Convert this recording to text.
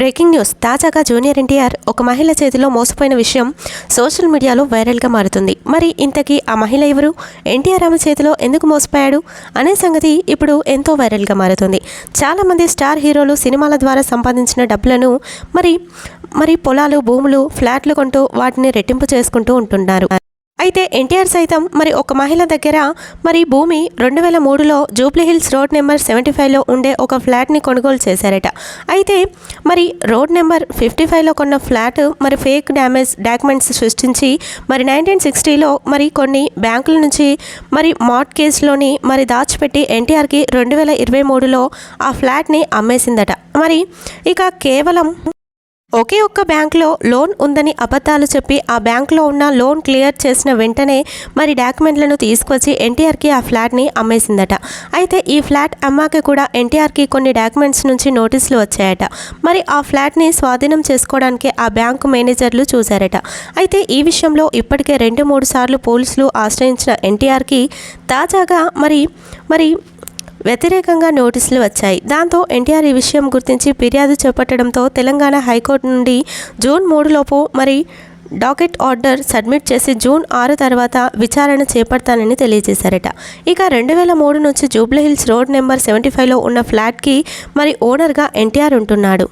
Breaking news. తాజాగా junior NTR ఒక మహిళ చేతిలో మోసపోయిన విషయం సోషల్ మీడియాలో వైరల్గా మారుతుంది. మరి ఇంతకీ ఆ మహిళ ఎవరు, ఎన్టీఆర్ ఆమె చేతిలో ఎందుకు మోసపోయాడు అనే సంగతి ఇప్పుడు ఎంతో వైరల్గా మారుతుంది. చాలామంది స్టార్ హీరోలు సినిమాల ద్వారా సంపాదించిన డబ్బులను మరి పొలాలు, భూములు, ఫ్లాట్లు కొంటూ వాటిని రెట్టింపు చేసుకుంటూ ఉంటున్నారు. అయితే ఎన్టీఆర్ సైతం ఒక మహిళ దగ్గర భూమి 2003లో జూబ్లీహిల్స్ రోడ్ నెంబర్ 75లో ఉండే ఒక ఫ్లాట్ని కొనుగోలు చేశారట. అయితే రోడ్ నెంబర్ 55లో కొన్న ఫ్లాట్ ఫేక్ డాక్యుమెంట్స్ సృష్టించి 1960లో కొన్ని బ్యాంకుల నుంచి మార్ట్గేజ్లోని దాచిపెట్టి ఎన్టీఆర్కి 2023లో ఆ ఫ్లాట్ని అమ్మేసిందట. ఇక కేవలం ఒకే ఒక్క బ్యాంకులో లోన్ ఉందని అబద్ధాలు చెప్పి ఆ బ్యాంకులో ఉన్న లోన్ క్లియర్ చేసిన వెంటనే డాక్యుమెంట్లను తీసుకొచ్చి ఎన్టీఆర్కి ఆ ఫ్లాట్ని అమ్మేసిందట. అయితే ఈ ఫ్లాట్ అమ్మాక కూడా ఎన్టీఆర్కి కొన్ని డాక్యుమెంట్స్ నుంచి నోటీసులు వచ్చాయట. ఆ ఫ్లాట్ని స్వాధీనం చేసుకోవడానికి ఆ బ్యాంకు మేనేజర్లు చూశారట. అయితే ఈ విషయంలో ఇప్పటికే 2-3 సార్లు పోలీసులు ఆశ్రయించిన ఎన్టీఆర్కి తాజాగా వ్యతిరేకంగా నోటీసులు వచ్చాయి. దాంతో ఎన్టీఆర్ ఈ విషయం గుర్తించి ఫిర్యాదు చేపట్టడంతో తెలంగాణ హైకోర్టు నుండి జూన్ 3లోపు డాకెట్ ఆర్డర్ సబ్మిట్ చేసి జూన్ 6 తర్వాత విచారణ చేపడతానని తెలియజేశారట. ఇక 2003 నుంచి జూబ్లీహిల్స్ రోడ్ నెంబర్ 75లో ఉన్న ఫ్లాట్కి ఓనర్గా ఎన్టీఆర్ ఉంటున్నాడు.